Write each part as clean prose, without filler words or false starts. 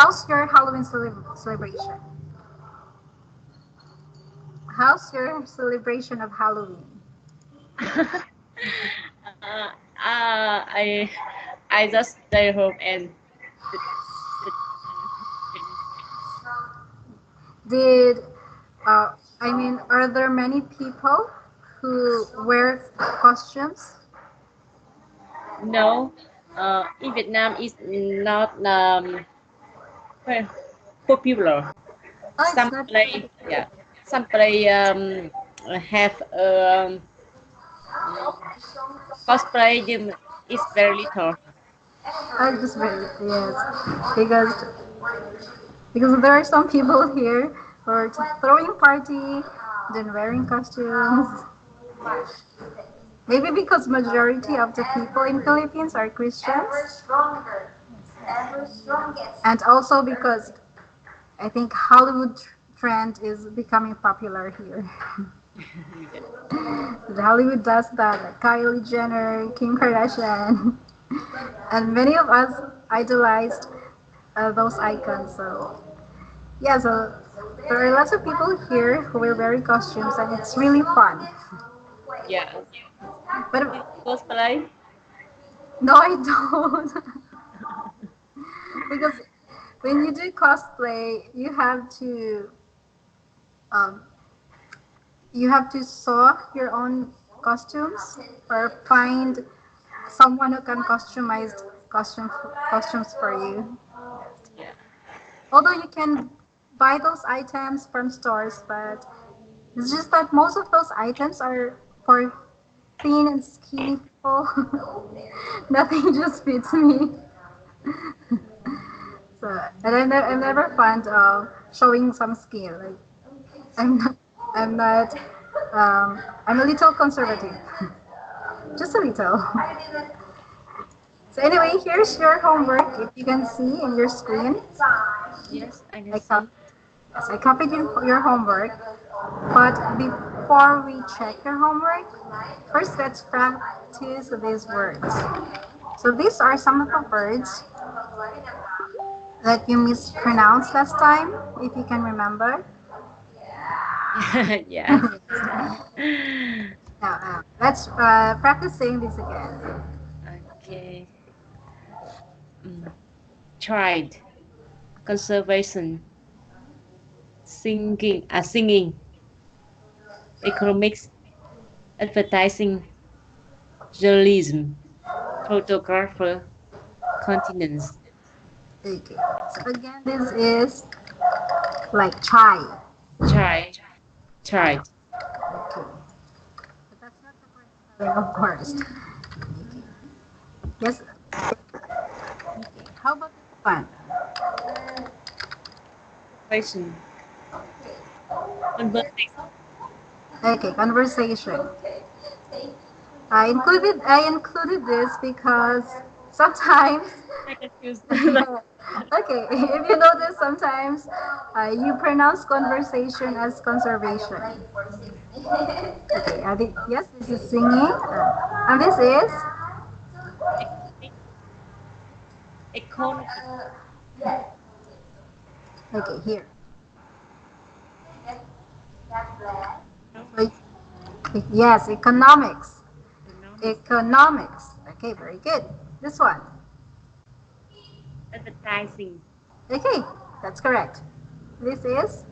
how's your Halloween celebration? How's your celebration of Halloween? uh, I I just stay home and sit, sit and Did I mean, are there many people who wear costumes? no. In Vietnam is not well, popular. Oh, it's Some not. play, yeah. Some play have cosplay. Is very little. I just very yes, because there are some people here who are just throwing party, then wearing costumes. Maybe because majority of the people in Philippines are Christians, and also because I think Hollywood trend is becoming popular here. The Hollywood does that, like Kylie Jenner, Kim Kardashian, and many of us idolized those icons. So yeah, so there are lots of people here who will wear costumes, and it's really fun. Yes. But This cosplay. no, I don't, because when you do cosplay, um, you have to sew your own costumes or find someone who can customize costumes for you. Yeah. Although you can buy those items from stores, but it's just that most of those items are for thin and skinny people. Nothing just fits me. So, and I'm never fond of showing some skin. Like I'm not, I'm not, I'm a little conservative, just a little. So anyway, here's your homework. If you can see in your screen, Yes, I can I copied, see. yes, I copied your homework. But before we check your homework, first let's practice these words. So these are some of the words that you mispronounced last time, if you can remember. Yes. Now, let's practice saying this again. Okay. Mm. Tried. Conservation. Singing. Economics. Advertising. Journalism. Photographer. Continence. Okay. So again, this is like chai. Tried. Tried. Okay. But that's not the correct spelling, of course. Okay. Yes. Okay. How about this one? Conversation. Conversation. Okay, conversation. I included this because sometimes I confused. yeah. Okay, if you notice sometimes you pronounce conversation as conservation. Okay, yes, this is singing, and this is Economic. Economic. okay here. Economic. So, yes, economics. Economic. Economics. Okay, very good. This one. Advertising. Okay, that's correct. This is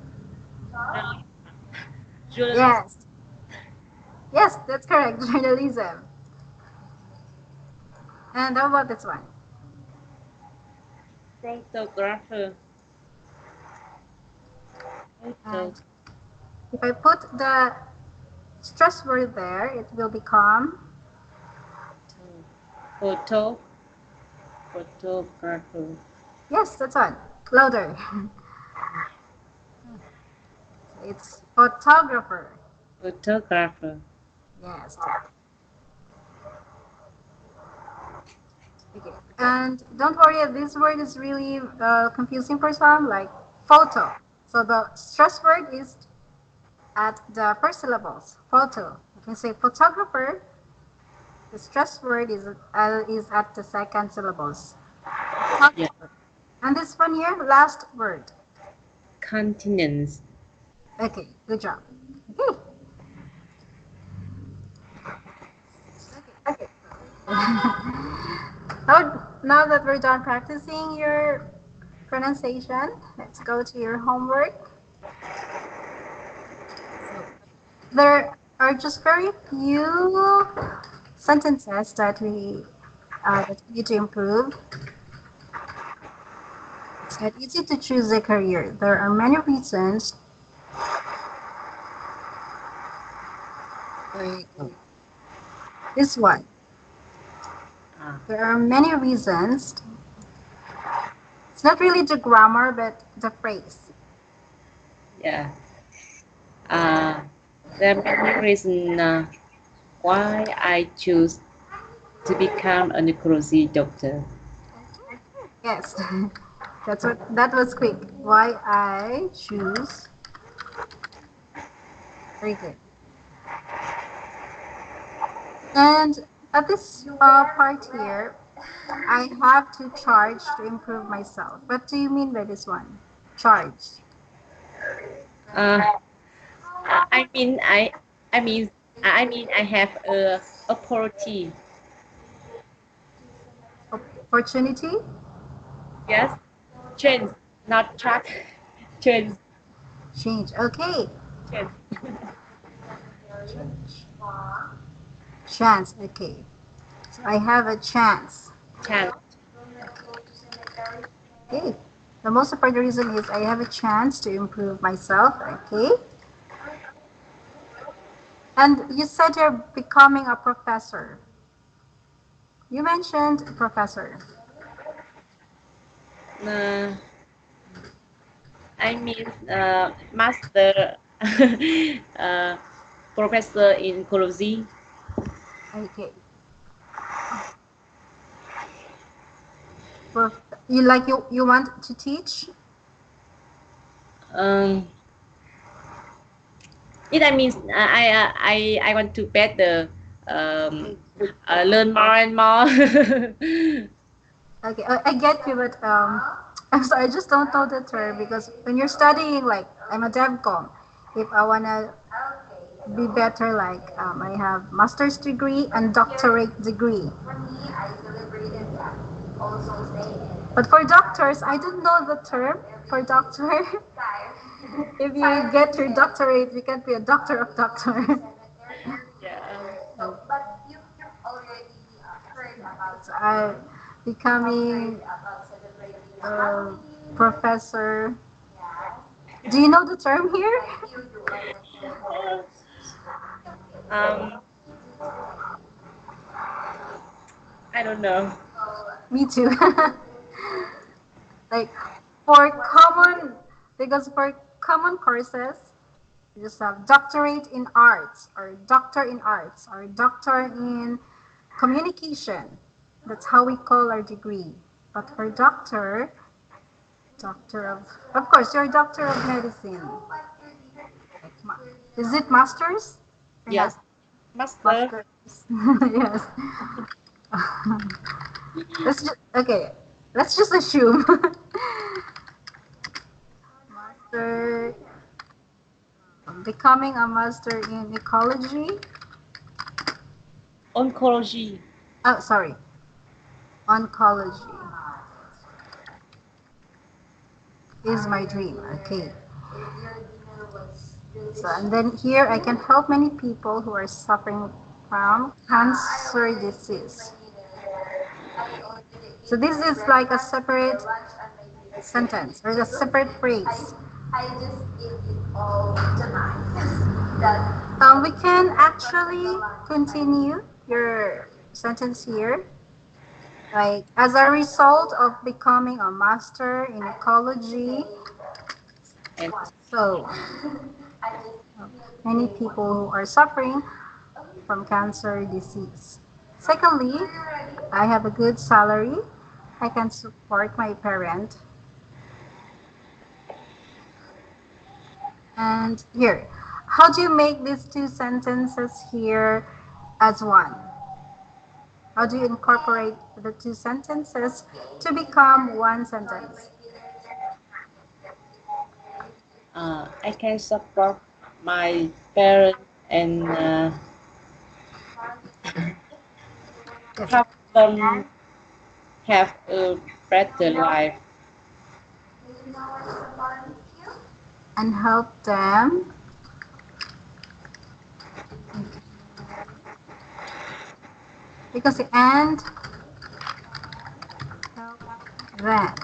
Journalism. Journalism. yes, yes, that's correct. Journalism. And how about this one? Photographer. Photo. And if I put the stress word there, it will become Photo. Photographer. yes, that's one. Louder. It's photographer. Photographer. Yes. Okay. And don't worry, this word is really confusing for some, like photo. So the stress word is at the first syllables. Photo. You can say photographer. The stress word is at the second syllables. Yeah. Photographer. And this one here, last word. continence. Okay, good job. Okay. Okay. Now that we're done practicing your pronunciation, let's go to your homework. There are just very few sentences that we need to improve. It's not easy to choose a career. There are many reasons. Like this one. Ah, There are many reasons. It's not really the grammar, but the phrase. yeah. Uh, there are many reasons why I choose to become a necropsy doctor. Yes, that was quick. Why I choose. Very good. And at this part here, I have to charge to improve myself. What do you mean by this one? Charge. Uh, I mean, I mean, I mean, I have a opportunity. Opportunity? Yes, change, not track, change, Change. Okay. change, Change. Chance. Okay. So I have a chance. chance. Okay. The most important reason is I have a chance to improve myself. Okay. And you said you're becoming a professor. You mentioned professor. Uh, I mean, master, uh, professor in ecology. Okay. Prof- you want to teach? Um, it means I want to better um, learn more and more. Okay, I get you, but I'm sorry, I just don't know the term because when you're studying, like I'm a DevCom, if I wanna be better, like I have master's degree and doctorate degree. But for doctors, I don't know the term for doctor. If you get your doctorate, you can be a doctor of doctor. Yeah. So I becoming a professor. Do you know the term here? Um, I don't know. Me too. Like for common, because for common courses, you just have doctorate in arts or doctor in arts or doctor in communication. That's how we call our degree. But for doctor, doctor of course, you're a doctor of medicine. Like, is it masters or not? Yes, master. Masters. Yes. Okay. Let's just assume master becoming a master in ecology. Oncology. Oh, sorry, oncology is my dream. Okay. So, and then here I can help many people who are suffering from cancer disease. So this is like a separate sentence or a separate phrase. We can actually continue your sentence here. Like, as a result of becoming a master in ecology, And so many people who are suffering from cancer disease. Secondly, I have a good salary. I can support my parent. And here, how do you make these two sentences here as one? How do you incorporate the two sentences to become one sentence? I can support my parents and Yes. help them have a better life. And help them because the and help them.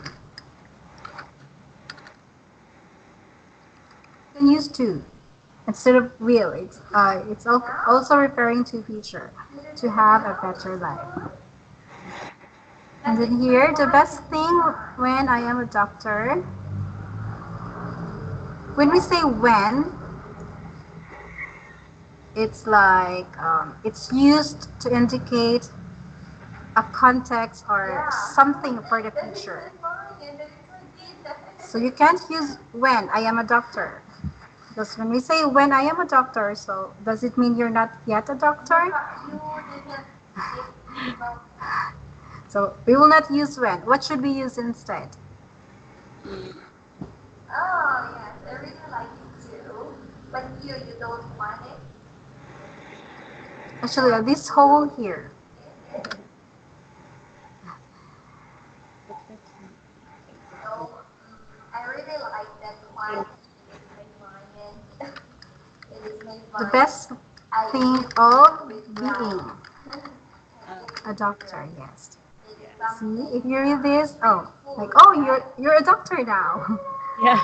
You can use to instead of will. It's also referring to future to have a better life. And then here, the best thing when I am a doctor, when we say when, it's like it's used to indicate a context or something for the future. So you can't use when I am a doctor. Because when we say when I am a doctor, so does it mean you're not yet a doctor? So we will not use when. What should we use instead? Mm, Actually, this whole here. The best thing of being a doctor, yes. See, if you read this, oh, like, oh, you're a doctor now. yeah.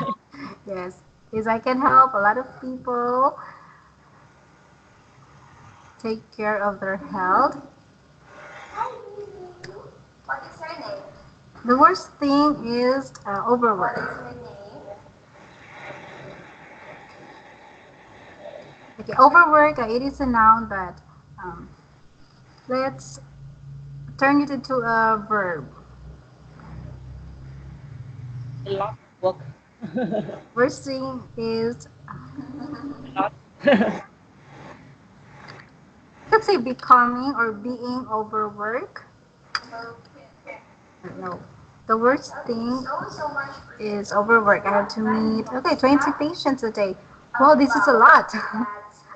Yes, because I can help a lot of people take care of their health. The worst thing is overwork. Okay, overwork, it is a noun, but um, let's turn it into a verb. A lot of work. Worst thing is, A lot. let's say, becoming or being overwork. No. The worst thing is overwork. I have to meet, okay, 20 patients a day. Well, this is a lot.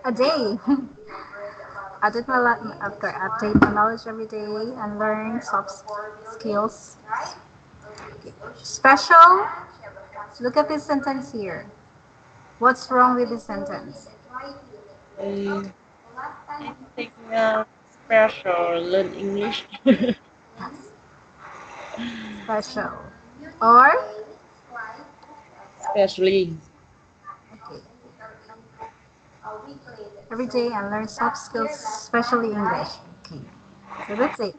A day. Update my knowledge every day and learn soft skills. Special. Look at this sentence here. What's wrong with this sentence? Mm, anything special? Learn English. Special. Or Especially. okay, every day and learn soft skills, especially English. Okay. So that's it.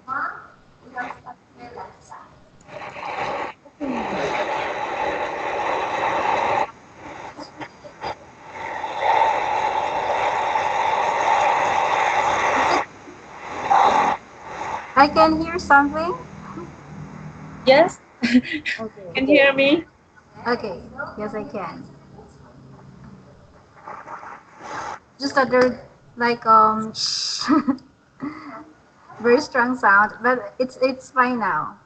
I can hear something. Yes. Okay. Can you hear me? Okay. Yes, I can. Just that they're like very strong sound, but it's fine now.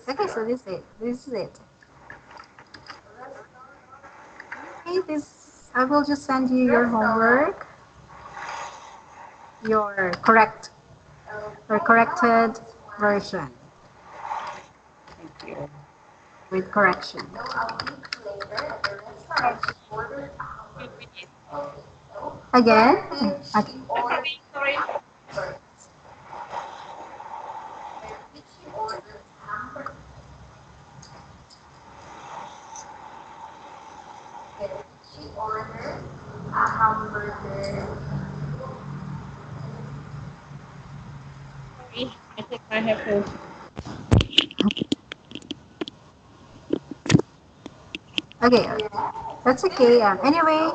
Okay, so this is it. This is it. Okay, this I will just send you your homework, your corrected version Thank you. with correction. How you finish? Again? Okay. Sorry. Sorry. I take my headphones. Okay, that's okay. Anyway,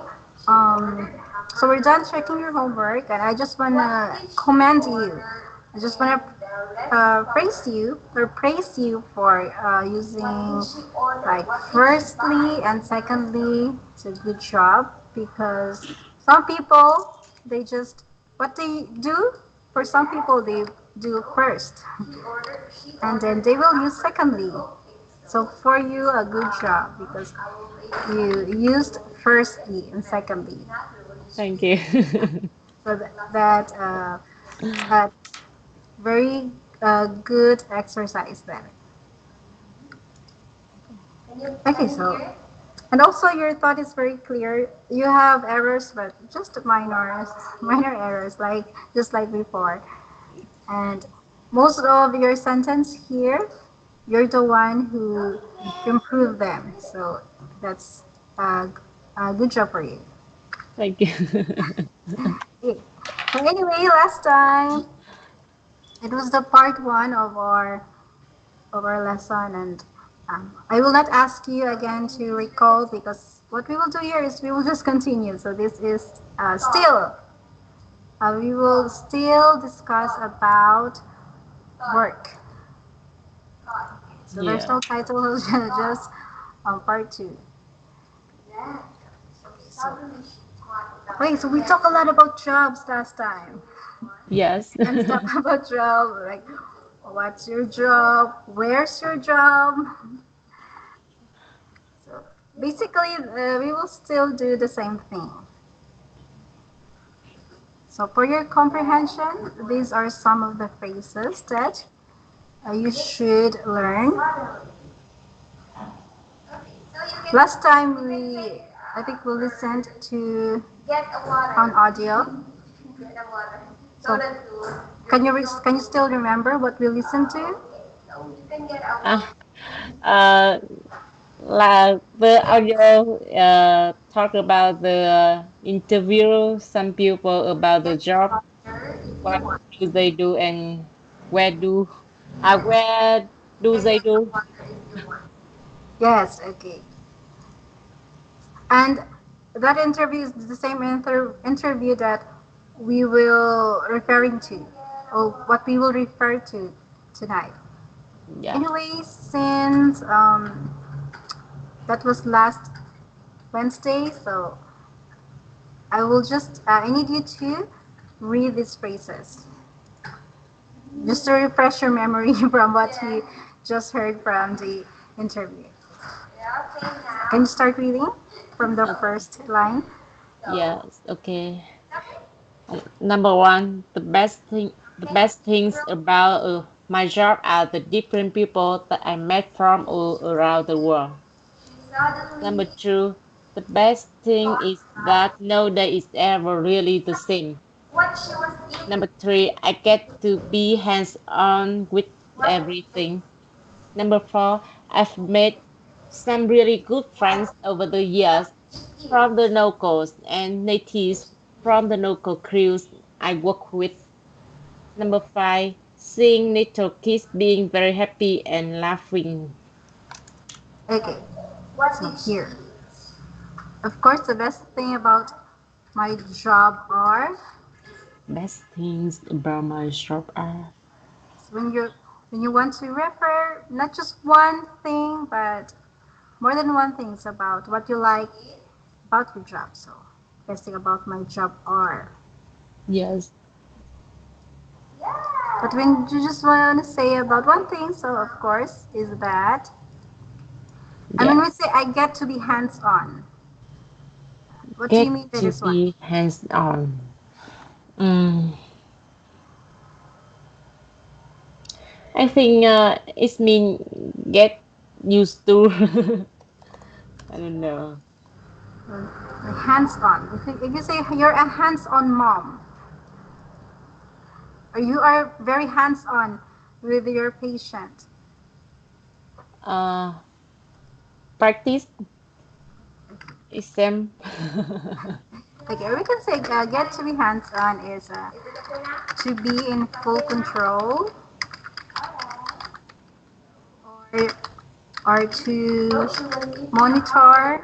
um, so we're done checking your homework, and I just wanna commend you. I just wanna praise you for using like firstly and secondly. It's a good job because some people they just what they do for some people do first, and then they will use secondly. So for you, a good job because you used firstly and secondly. Thank you. So that very good exercise there. Okay, so and also your thought is very clear. You have errors, but just minor errors, like just like before. And most of your sentence here, you're the one who improved them. So that's a, a good job for you. Thank you. Okay. So anyway, last time it was the part one of our lesson, and I will not ask you again to recall because what we will do here is we will just continue. So this is still we will still discuss about work. So there's Yeah. no title, just part two. So, wait, so we talked a lot about jobs last time. Yes. And talk about job, like what's your job, where's your job. So basically, we will still do the same thing. So for your comprehension, these are some of the phrases that you should learn. Last time I think we listened to on audio. So can you still remember what we listened to? uh, uh, the audio talk about the interview some people about the job, what do they do and where do where do they do. Yes, okay. And that interview is the same interview that we will referring to, or what we will refer to tonight. Yeah. Anyway, since that was last Wednesday, so I need you to read these phrases just to refresh your memory from what you just heard from the interview. Can you start reading from the first line? Yes, okay. Number one, the best things about my job are the different people that I met from all around the world. Number two, the best thing is that no day is ever really the same. Number three, I get to be hands-on with everything. Number four, I've made some really good friends over the years from the locals and natives from the local crews I work with. Number five, seeing little kids being very happy and laughing. Okay, so here. Of course, the best thing about my job are Best things about my job are when you want to refer not just one thing but more than one things about what you like about your job. So best thing about my job are. yes, But when you just want to say about one thing, so of course is that I mean we yes. say I get to be hands on. What do you Get mean by to this one? be hands on. Mm, I think it's mean get used to. I don't know. Hands on. If you say you're a hands on mom, or you are very hands on with your patient. Uh, practice exam. Okay, or we can say get to be hands on is to be in full control or to monitor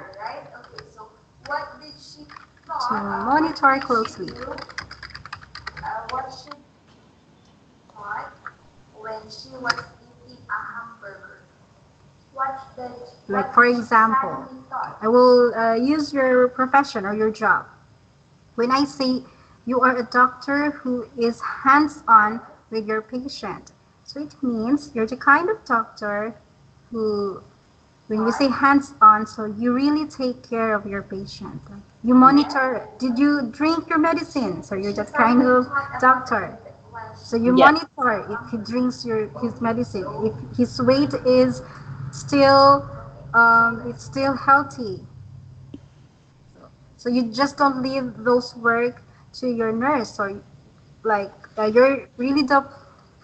closely. Like for example, I will use your profession or your job. When I say you are a doctor who is hands on with your patient. So it means you're the kind of doctor who, when we say hands-on, so you really take care of your patient. You monitor, did you drink your medicine? So you're that kind of doctor. So you Yeah. monitor if he drinks his medicine, if his weight is still it's still healthy. So you just don't leave those work to your nurse, or like you're really the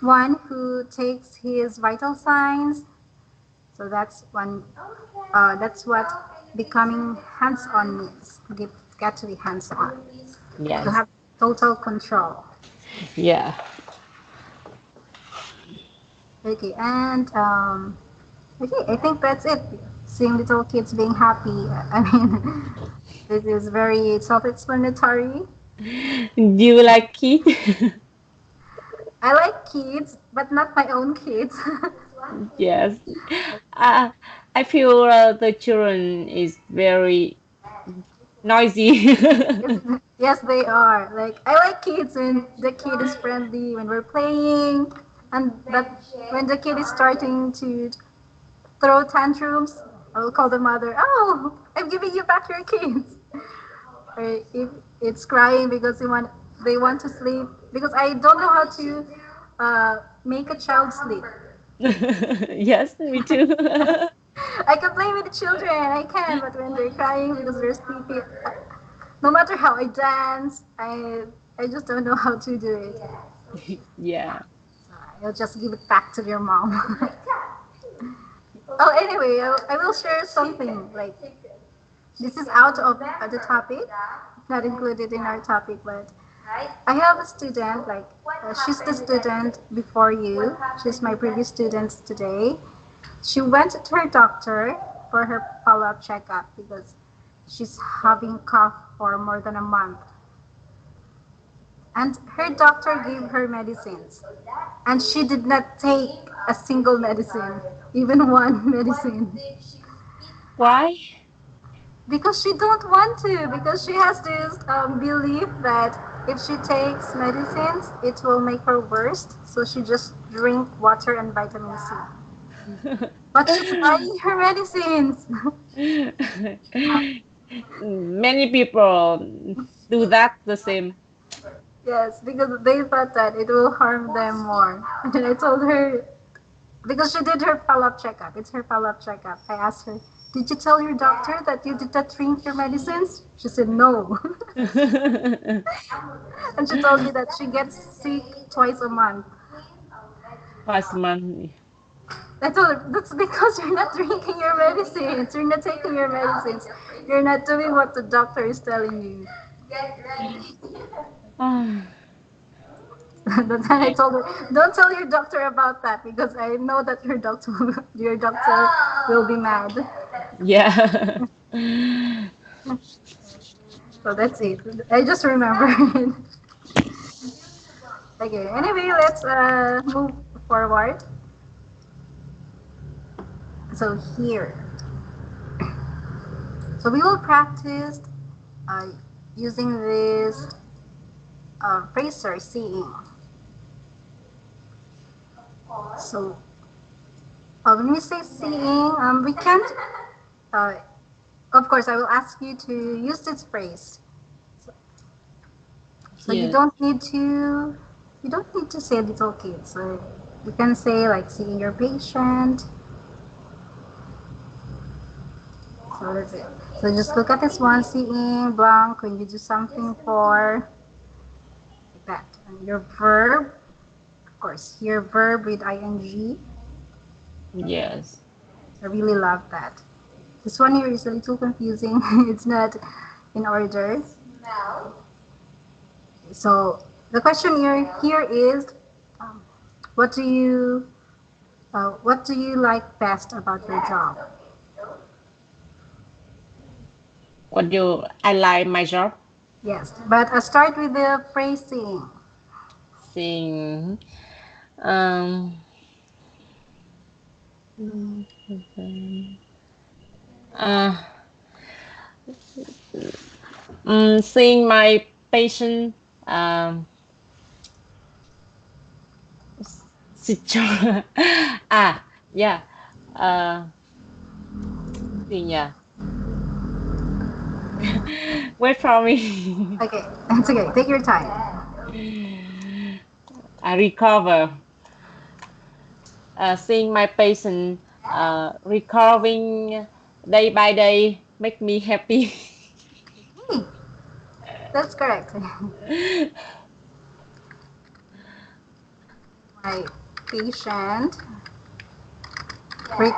one who takes his vital signs. So that's one. That's what becoming hands-on means. Get to be hands-on. You Yes. have total control. Yeah. Okay, and okay, I think that's it. Seeing little kids being happy. I mean, this is very self-explanatory. Do you like kid? I like kids, but not my own kids. Yes. Uh, I feel the children is very noisy. Yes, yes, they are. Like I like kids when the kid is friendly, when we're playing, and that when the kid is starting to throw tantrums, I will call the mother. Oh, I'm giving you back your kids. Or if it's crying because they want to sleep, because I don't know how to make a child sleep. Yes, me too. I can play with the children, I can, but when they're crying because they're sleepy, no matter how I dance, I just don't know how to do it. Yeah. So I'll just give it back to your mom. Oh, anyway, I will share something. Like this is out of the topic, not included in our topic, but I have a student. Like she's the student before you. She's my previous student today. She went to her doctor for her follow-up checkup because she's having cough for more than a month. And her doctor gave her medicines. And she did not take a single medicine, even one medicine. Why? Because she don't want to, because she has this belief that if she takes medicines, it will make her worse. So she just drink water and vitamin C. But she's buying her medicines. Many people do that the same. Yes, because they thought that it will harm them more. And I told her, because she did her follow-up checkup. It's her follow-up checkup. I asked her, did you tell your doctor that you did not drink your medicines? She said no. And she told me that she gets sick twice a month. Past month. I told her, that's because you're not drinking your medicines. You're not taking your medicines. You're not doing what the doctor is telling you. Ah, That's when I yeah. told her, don't tell your doctor about that because I know that your doctor will be mad. Yeah. So that's it. I just remembered. Okay. Anyway, let's move forward. So here, so we will practice uh, using this phrase seeing. So when we say seeing, we can't. Uh, of course, I will ask you to use this phrase. So you Yes. don't need to. You don't need to say little kids. So you can say like seeing your patient. So that's it. So just look at this one, seeing blank when you do something for like that. And your verb, of course, your verb with ing. Yes. I really love that. This one here is a little confusing. It's not in order. So the question here is, um, what do you what do you like best about your job? What do I like my job? Yes, but start with the phrasing. Sing. Um. Uh. Seeing my patient. Um. Secure. À, yeah. Ờ, gì nhỉ? Wait for me. Okay, it's okay. Take your time. I recover. Seeing my patient recovering day by day make me happy. Hey, that's correct. My patient re-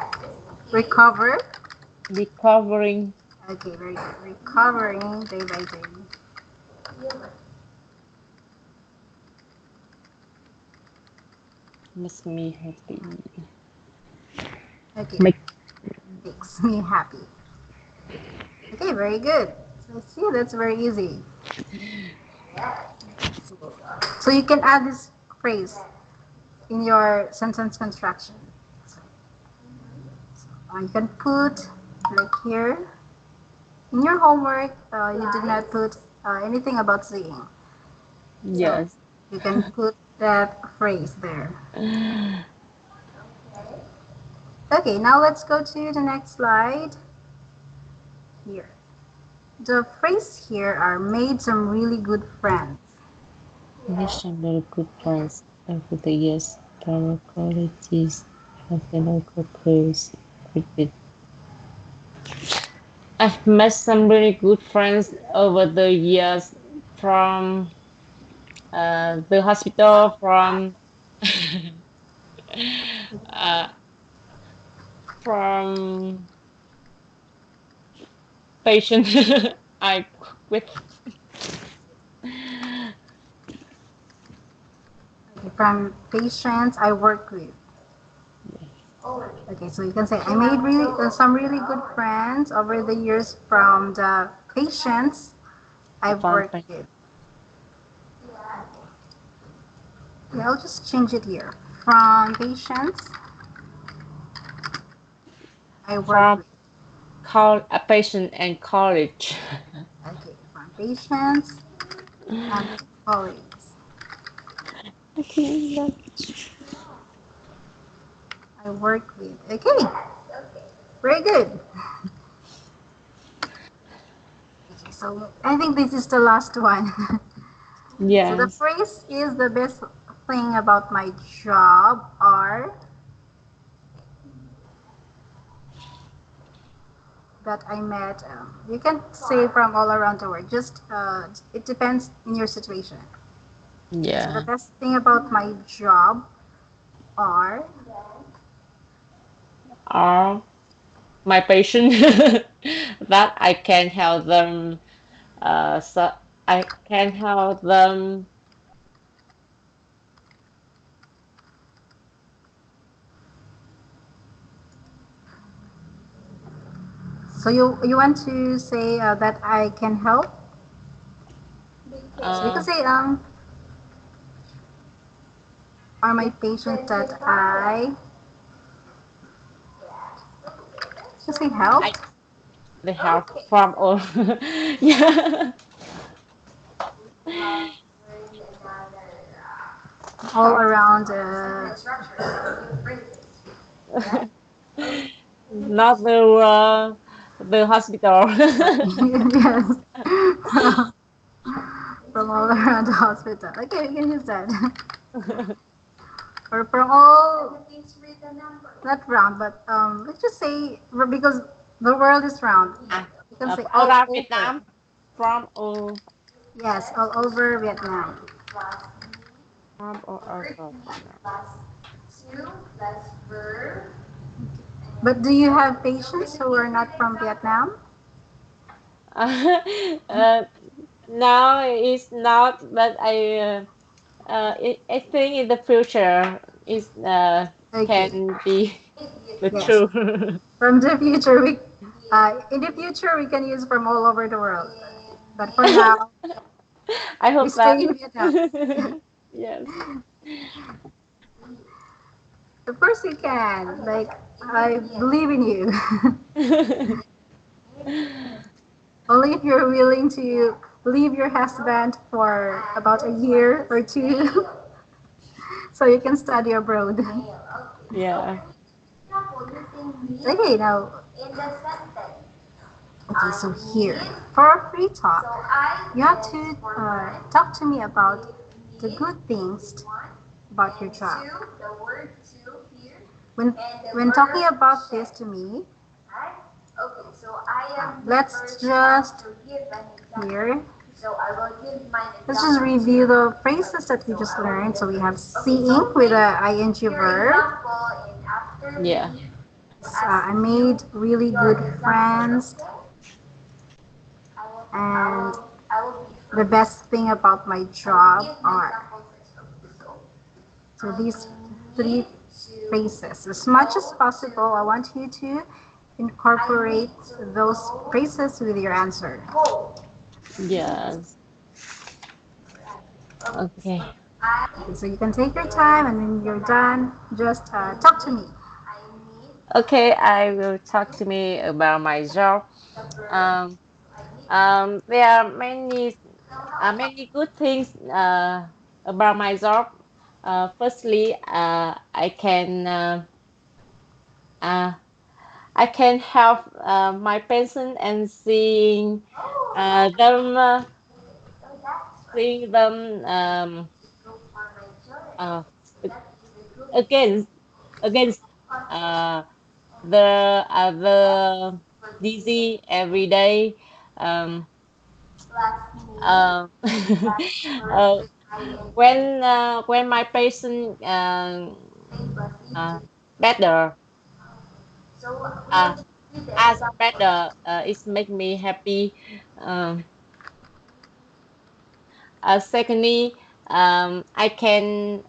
recover. Recovering Okay, very good. Recovering day by day. makes me happy. Okay, Make makes me happy. Okay, very good. So see, that's very easy. So you can add this phrase in your sentence construction. So you can put like here in your homework. You did not put anything about seeing, so yes. you can put that phrase there. Okay, now let's go to the next slide. Here, the phrase here are made some really good friends. We some very good friends over the years. Our qualities have been local close. I've met some really good friends over the years from the hospital, from uh, from patient I with. Okay, from patients I work with. Okay, so you can say I made really some really good friends over the years from the patients I've From worked with. Yeah, I'll just change it here. From patients I work from with. a patient and college. Okay, from patients and colleagues Okay, I work with. Okay, very good. Okay, so I think this is the last one. So the yes. phrase is the best thing about my job are that I met. You can say from all around the world. Just it depends in your situation. Okay, so the Yeah. best thing about my job are Are my patient that I can help them. So I can help them. so you want to say that I can help. So you can Uh, say are my patients that I just say I helped the help from all. Yeah. all Help. around. Not the hospital. Yes, from all around the hospital. Okay, we can use that. Or from all, not round, but let's just say because the world is round. You can say all Around over. Vietnam from all Yes, all over Vietnam. from all over Vietnam. But do you have patients who are not from Vietnam? uh, now it's not, but I think in the future it Okay. can be the Yes. truth. From the future, we in the future we can use from all over the world. But for now, I we hope stay that. in Vietnam. Yes. Of course you can. Like I believe in you. Only if you're willing to leave your husband for about a year or two. so you can study abroad. Yeah. Okay, now, okay, so here, for a free talk, you have to talk to me about the good things about your job. When, when talking about this to me, let's just here. Let's just review the phrases that we just learned. So we have seeing with a ing verb. Yeah. I made really good friends, and the best thing about my job are. So these three phrases. As much as possible, I want you to incorporate those phrases with your answer. Yes. Okay. Okay, so you can take your time, and when you're done, just talk to me. Okay, I will talk to me about my job. Um, there are many good things about my job. Firstly, uh, I can help my patient and them seeing them uh, against against uh, the disease every day. Um, uh, uh, when my patient uh, better uh, as better, it make me happy. Um, Secondly, uh, I can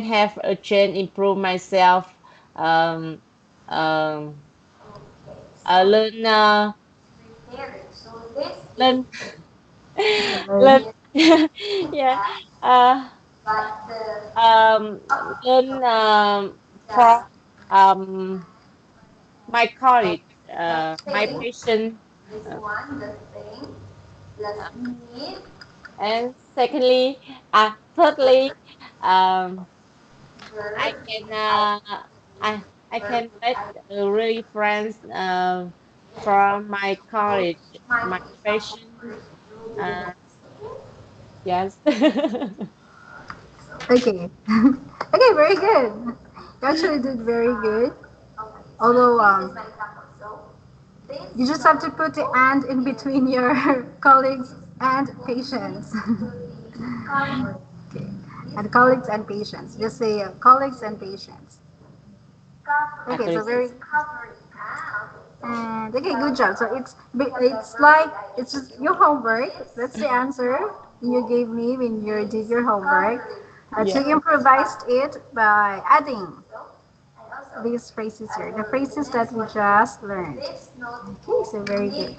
have a change, improve myself, um, um, learn learn learn yeah uh, um, learn from um, my college, my patient, uh, and thirdly, um, I can I can make really friends from my college, my patient. Uh, yes. Okay. Okay, very good. You actually did very good. Although you just have to put the and in between your colleagues and patients. Okay. And colleagues and patients. Just say colleagues and patients. Okay, so Agree. very and okay, good job. So it's like it's just your homework. That's the answer you gave me when you did your homework. Yeah. You improvised it by adding these phrases here, the phrases that we just learned. Okay, so very good.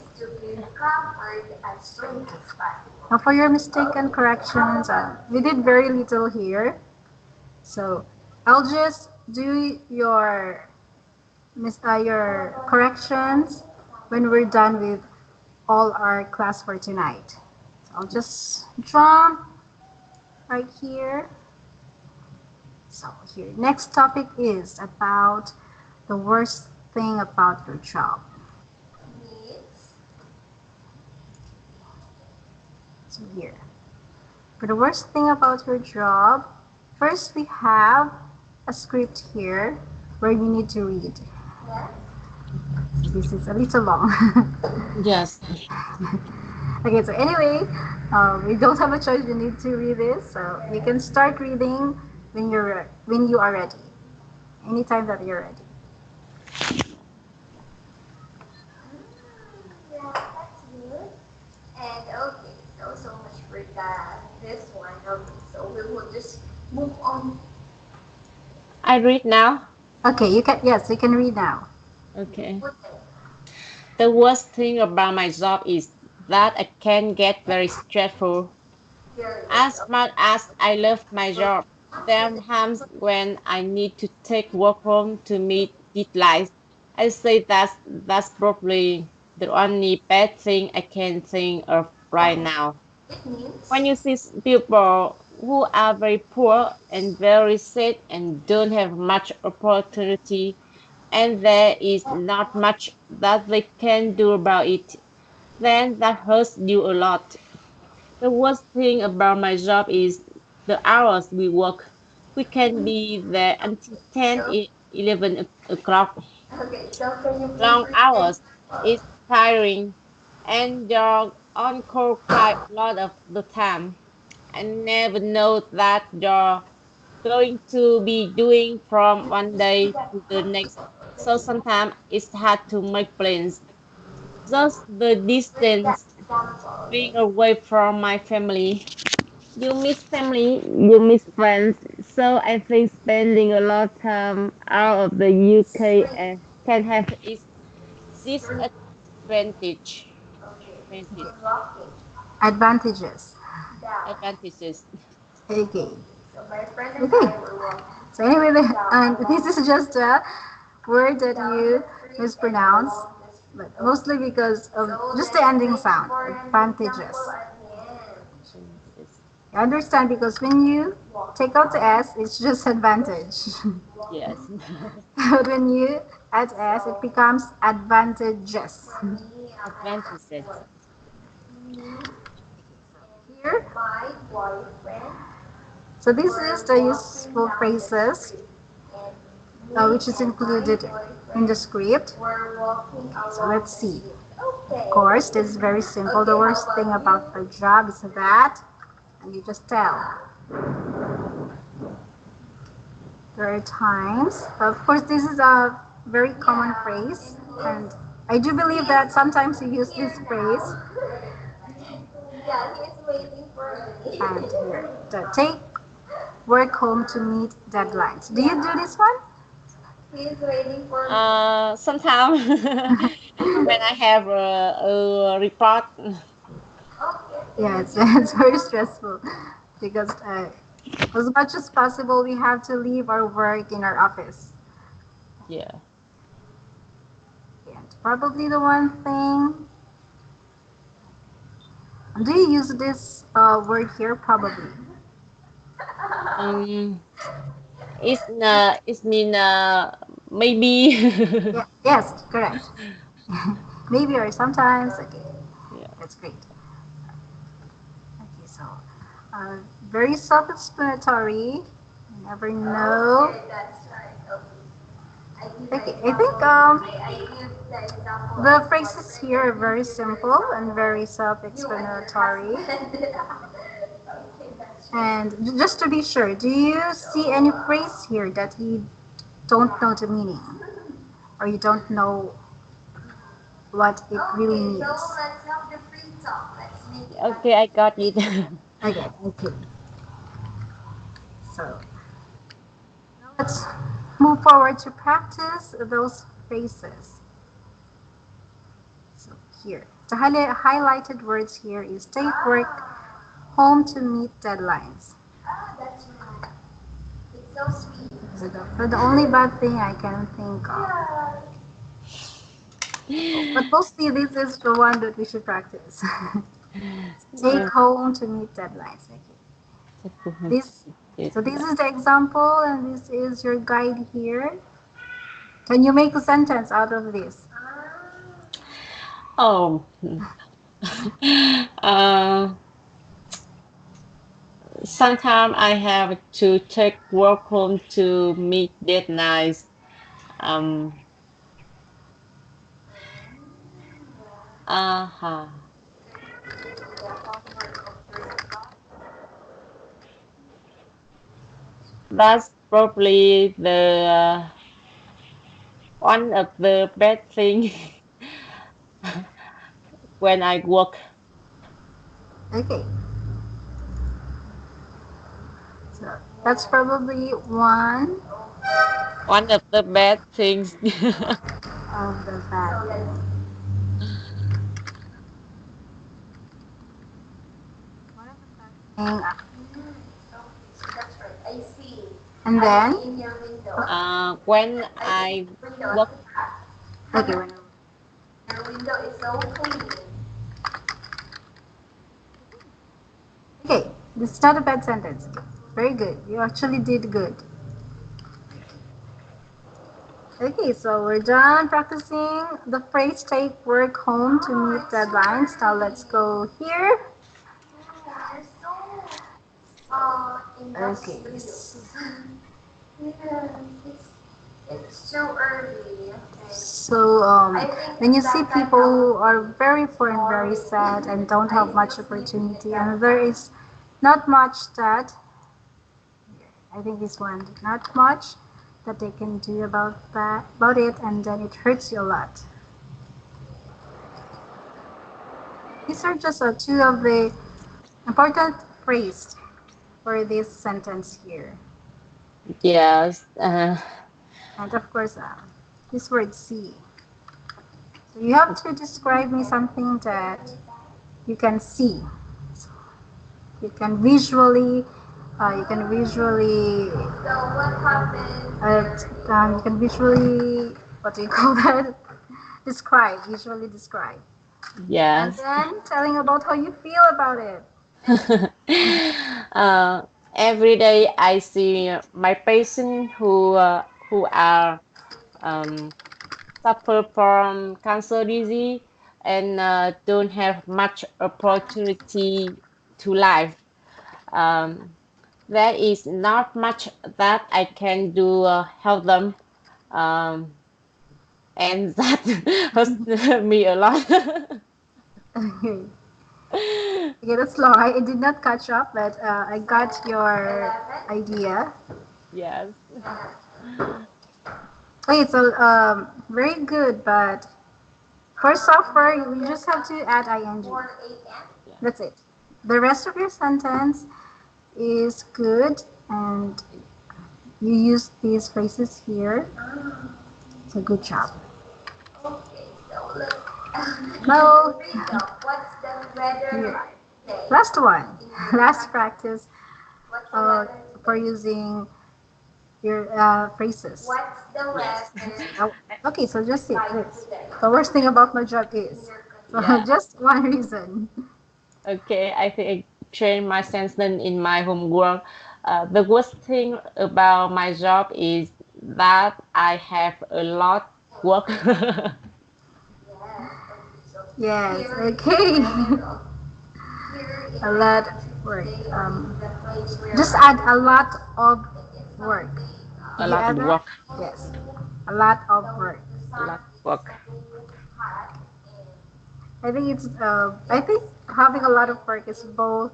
Now for your mistake and corrections, we did very little here. So I'll just do your corrections when we're done with all our class for tonight. So I'll just jump right here. So here, next topic is about the worst thing about your job. So here, for the worst thing about your job, first we have a script here where you need to read. This is a little long. Yes. Okay, so anyway, we don't have a choice. You need to read this, so you can start reading when you are ready. Anytime that you're ready. I read now. Okay, you can yes, you can read now. Okay. The worst thing about my job is that I can get very stressful. As much as I love my job, there are times when I need to take work home to meet deadlines. I say that's probably the only bad thing I can think of right now. When you see people who are very poor and very sick and don't have much opportunity, and there is not much that they can do about it, then that hurts you a lot. The worst thing about my job is the hours we work. We can be there until 10, 11 o'clock. Okay, so can you please Long repeat? hours is tiring, and you're on call quite a lot of the time. I never know that you're going to be doing from one day to the next. So sometimes it's hard to make plans. Just the distance, being away from my family. You miss family, you miss friends. So I think spending a lot of time out of the UK can have its disadvantage. Advantage, Advantages. advantages. Okay. Okay. So anyway, and this is just a word that you mispronounce, but mostly because of just the ending sound. Advantages. Advantages. You understand because when you take out the S, it's just advantage. Yes. But when you add S, it becomes advantages. Advantages. Here, so this is the useful phrases which is included in the script. So let's see. Of course, this is very simple. The worst thing about our job is that, and you just tell. There are times, of course, this is a very common phrase, and I do believe that sometimes you use this phrase. And here, the take work home to meet deadlines. Do you do this one? He's waiting for me. Sometimes when I have a report, Yeah, it's very stressful because as much as possible, we have to leave our work in our office. yeah. And probably the one thing, do you use this word here? Probably. Um, it's mean maybe. Yeah, yes, correct. Maybe or sometimes. Okay, Yeah. that's great. Okay, so very self-explanatory. You never know. Okay, I think the phrases here are very simple and very self-explanatory. And just to be sure, do you see any phrase here that you don't know the meaning or you don't know what it really means? So let's have the free talk. Let's make it Okay, I got it. okay. Okay. So now let's move forward to practice those phrases. So here, the highlighted words here is take work home to meet deadlines. Ah, that's right. It's so sweet. So the only bad thing I can think of. Yeah. But mostly this is the one that we should practice. Take Yeah. home to meet deadlines. Okay. This so this is the example and this is your guide here. Can you make a sentence out of this? Oh, uh, sometimes I have to take work home to meet deadlines. Um, uh-huh. That's probably the one of the bad thing when I work. Okay, so that's probably One of the bad things. of the bad. One of the bad thing. And then When I work, okay, when your window is so clean. Okay, This is not a bad sentence. Very good. You actually did good. Okay, so we're done practicing the phrase take work home to meet deadlines. Now let's go here. Okay. So when you see people who are very poor and very sad and don't have much opportunity, and there is not much that I think this one not much that they can do about it, and then it hurts you a lot. These are just two of the important phrases for this sentence here. Yes. And of course, this word see. So you have to describe me something that you can see. So you can visually, you can visually, what do you call that? Describe, visually describe. And Yes. then telling about how you feel about it. uh, every day I see my patients who are um, suffer from cancer disease and don't have much opportunity to life. Um, there is not much that I can do help them, um, and that hurts me a lot. Okay. Okay, that's long. I did not catch up, but I got your idea. Yes. Okay, so very good, but for suffer, you just have to add ing. Yeah. That's it. The rest of your sentence is good, and you use these phrases here. So good job. Now, here. Last one. Last practice uh, for using your phrases. Yes. Oh, okay, so just see this. The worst thing about my job is so Yeah. just one reason. Okay, I think I changed my sentence in my homework. The worst thing about my job is that I have a lot work. Yes, okay. A lot of work. Just add a lot of work. A Did you lot add of that? work. Yes. A lot of work. A lot of work. I think having a lot of work is both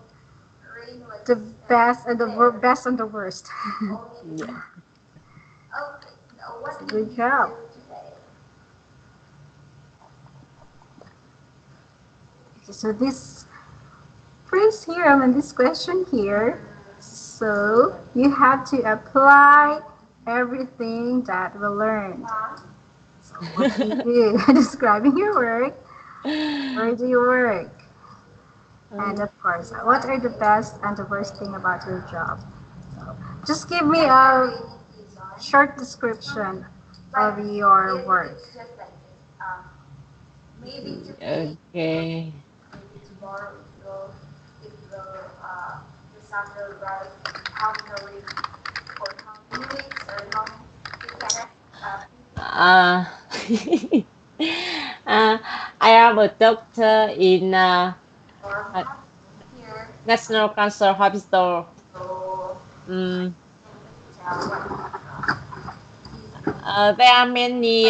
the best and the best and the worst. Yeah. Good job. Okay, so this phrase here, I mean this question here, so you have to apply everything that we learned. So what do you do? Describing your work. Where do you work? And Um, of course, what are the best and the worst thing about your job? So just give me a short description of your work. okay. Uh, uh, I am a doctor in uh, National Cancer Hospital. Mm, there are many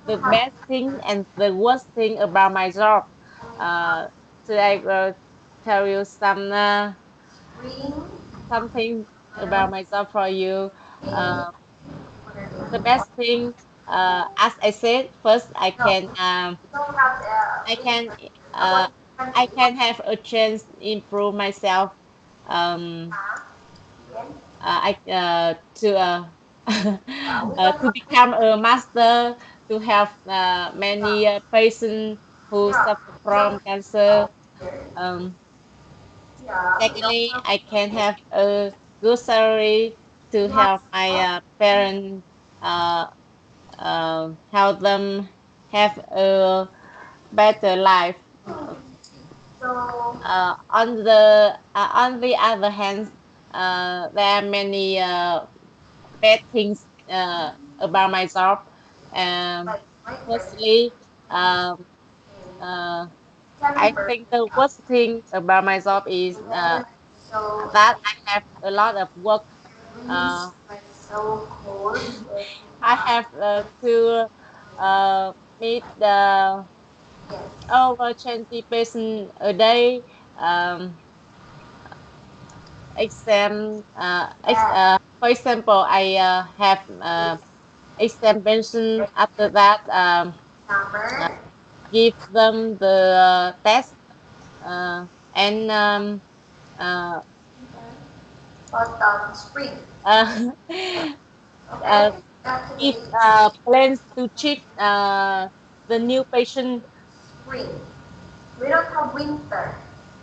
the best thing and the worst thing about my job. Today I will tell you something about my job for you. Uh, the best thing, as I said, first I can uh, I can have a chance to improve myself. Um, to become a master, to have many patients who suffer from cancer. Um, Secondly, I can have a good salary to help my parents, uh, help them have a better life. On the other hand, there are many bad things about my job. Um, Firstly, um, uh, I think the worst thing about my job is that I have a lot of work. Uh, I have to meet over 20 patients a day. Um, for example, I have examination. After that, uh, give them the test uh, and uh, uh, uh, give plans to treat the new patient.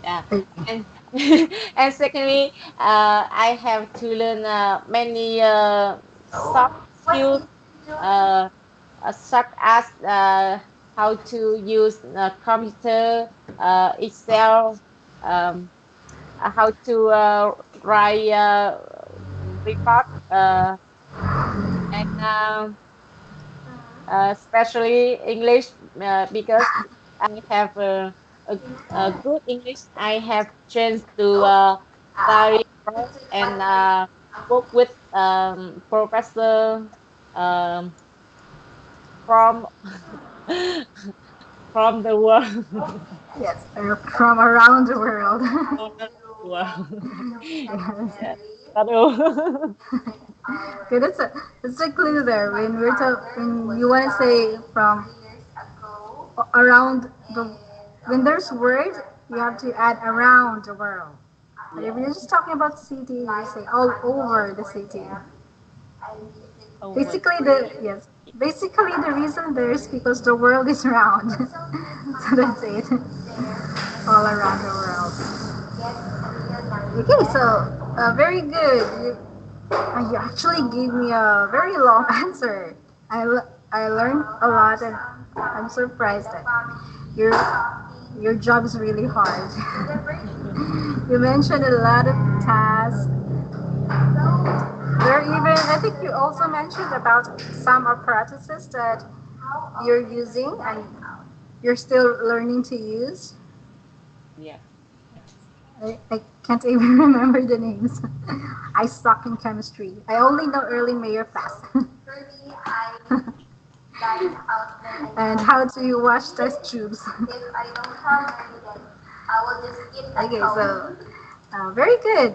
Yeah, and and secondly, I have to learn many soft skills, uh, such as how to use computer, Excel, um, how to write report, and especially English because I have a good English. I have chance to study abroad and work with professor um, from from the world. Yes, from around the world. From the world. Yes. Yeah. Hello. Okay, that's a clue there. When you want to say from around the when there's words, you have to add around the world. But if you're Yes, just talking about city, you say all over the city. over Basically, the the city. yes, basically the reason there is because the world is round. So that's it. All around the world. Okay, so very good. You actually gave me a very long answer. I learned a lot, and I'm surprised that your your job is really hard. You mentioned a lot of tasks. There even I think you also mentioned about some apparatuses that you're using and you're still learning to use. Yeah. I can't even remember the names. I suck in chemistry. I only know early Mayer fast. And how to wash test tubes. Okay, so very good.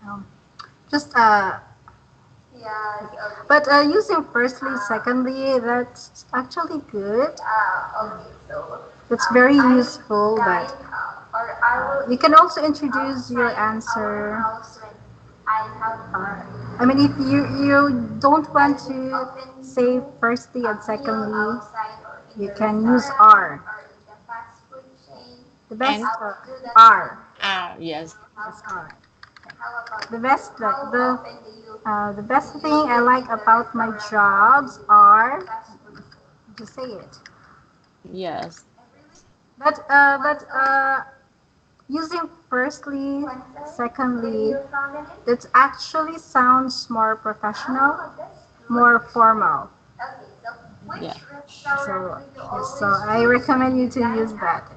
Um, just but using firstly, secondly, that's actually good. It's very useful, but you can also introduce your answer. I mean, if you don't want to say firstly and secondly, you can use R. The best And R. yes. That's R. The best thing I like about my jobs are to say it. Yes. But using firstly, secondly, it actually sounds more professional, more formal. Yeah. So I recommend you to use that.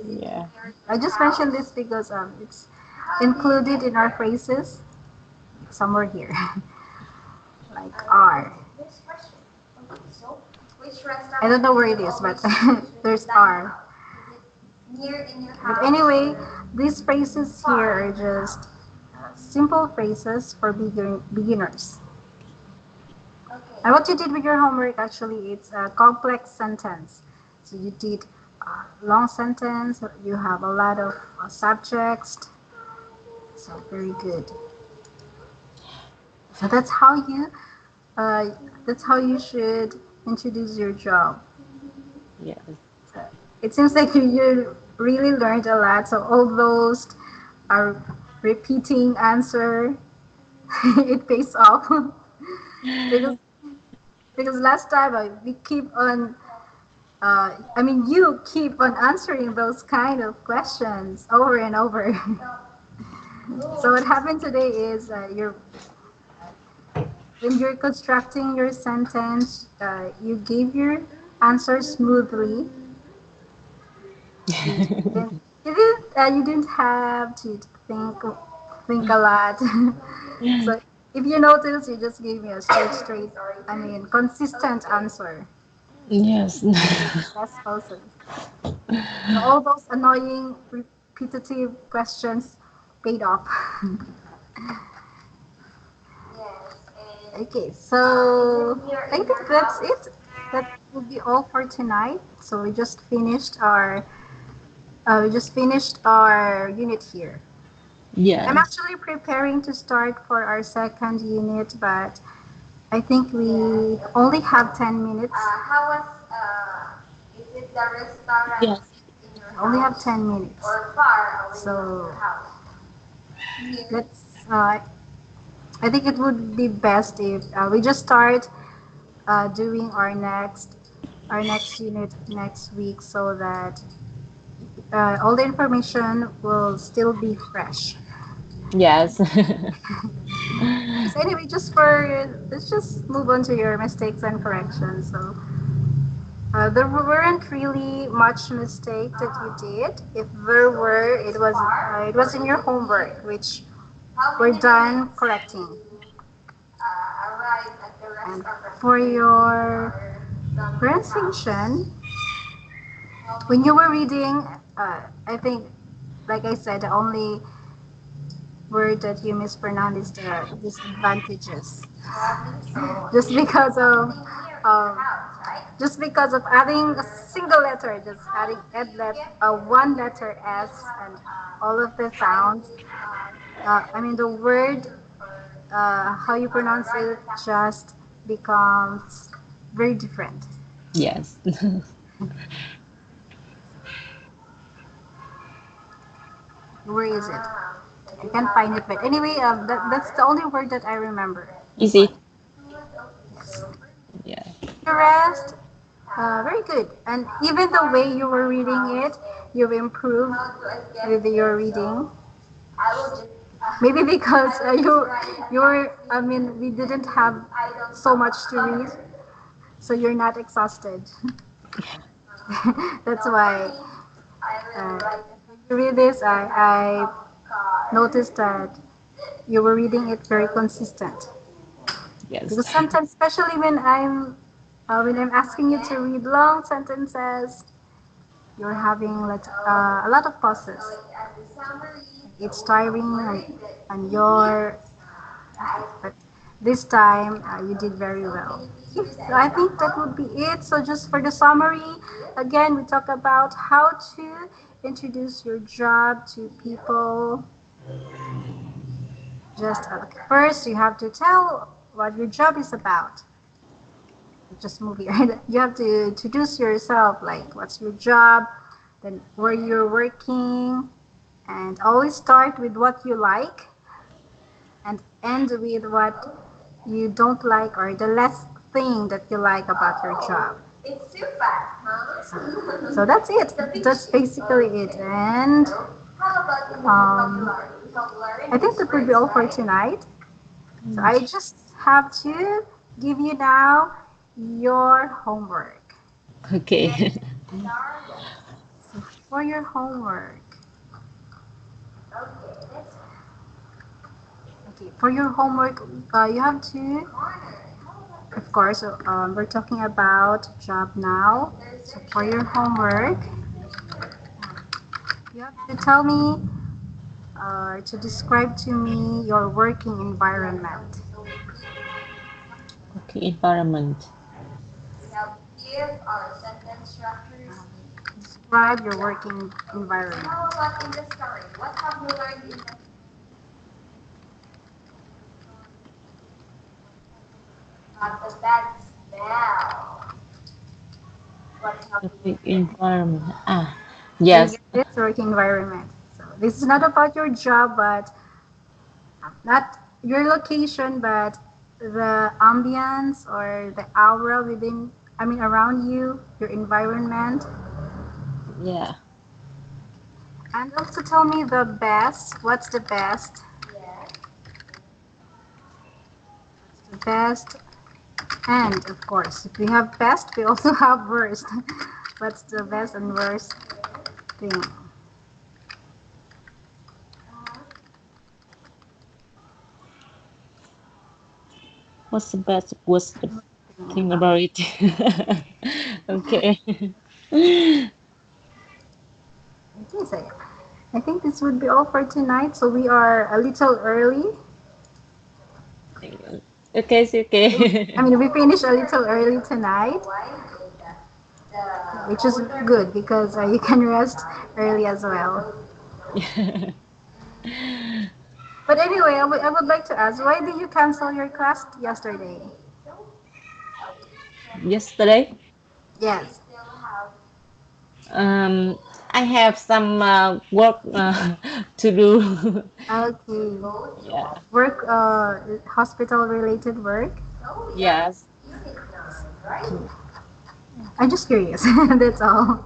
Yeah. I just mentioned this because it's included in our phrases somewhere here, like are. I don't know where it is, but there's are. But anyway, these phrases here are just simple phrases for beginners. And what you did with your homework actually, it's a complex sentence. So you did long sentence. You have a lot of subjects. So very good. So uh, that's how you should introduce your job. Yes. So it seems like you really learned a lot. So all those are repeating answer. It pays off because because last time we keep on I mean, you keep on answering those kind of questions over and over. So what happened today is you're when you're constructing your sentence, you gave your answer smoothly. You didn't, you didn't have to think a lot. So if you notice, you just gave me a straight, I mean, consistent answer. Yes. Best poses. So all those annoying, repetitive questions paid off. Okay, so I think that's it. That will be all for tonight. So we just finished our unit here. I'm Yes. actually preparing to start for our second unit, but I think we only have 10 minutes. How was, is it the restaurant Yes. in your house? Only have 10 minutes. Or far away so, from your house? Let's, I think it would be best if we just start doing our next unit next week so that all the information will still be fresh. Yes. So anyway, just for let's just move on to your mistakes and corrections. So there weren't really much mistake that you did. If there were, it was in your homework, which we're done correcting. And for your pronunciation, when you were reading, I think, like I said, the only word that you mispronounced is the disadvantages. Just because of um, just because of adding a single letter, just adding one letter S and all of the sounds. I mean the word, how you pronounce it just becomes very different. Yes. Where is it? I can't find it, but anyway, that's the only word that I remember. Is This one. it? Yes. Yeah. The rest, very good. And even the way you were reading it, you've improved with your reading. Maybe because I mean, we didn't have so much to read, so you're not exhausted. That's why when you read this, I noticed that you were reading it very consistent. Yes. Because sometimes, especially when I'm asking you to read long sentences, you're having a lot of pauses. It's tiring and you're, but this time you did very well. So I think that would be it. So just for the summary, again, we talk about how to introduce your job to people. Just first, you have to tell what your job is about. Just move here. You have to introduce yourself, like what's your job, then where you're working, and always start with what you like and end with what you don't like or the less thing that you like about your job. It's too fast, huh? So that's it. That's basically it. And I think that would be all for tonight. So I just have to give you now your homework. Okay. So for your homework, okay, for your homework, you have to, of course, we're talking about job now. So for your homework, you have to tell me, to describe to me your working environment. Okay. Environment. We have give our sentence structures. Describe your working environment. How about in the story? What have you learned in the about the bad smell? What have you Okay. learned? Environment. Ah. So you Yes. get this working environment. So this is not about your job, but not your location, but the ambience or the aura within. I mean, around you, your environment. Yeah. And also tell me the best. What's the best? The best. And of course, if we have best, we also have worst. What's the best and worst thing? What's the best worst Thing thing about about it? Okay. it. I think this would be all for tonight. So we are a little early. Okay, it's I okay. mean, we finished a little early tonight, which is good because you can rest early as well. Yeah. But anyway, I would like to ask, why did you cancel your class yesterday? Yesterday, Yes. um, I have some work to do. Okay. Yeah. Work, hospital related work. Yes. I'm just curious. That's all.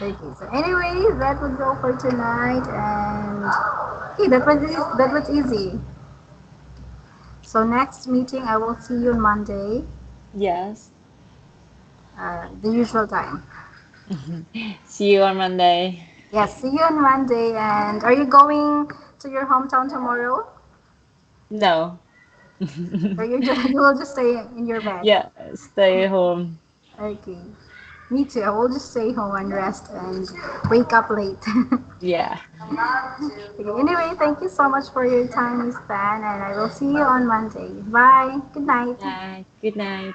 Okay. So anyway, that would go for tonight, and okay, that was easy. So next meeting, I will see you on Monday, Yes. the usual time. See you on Monday. Yes, see you on Monday. And are you going to your hometown tomorrow, No. or you will just stay in your bed? Yeah, stay home. Okay. Me too. I will just stay home and rest and wake up late. Yeah. Okay, anyway, thank you so much for your time, Miss Pan, and I will see you on Monday. Bye. Good night. Bye. Good night.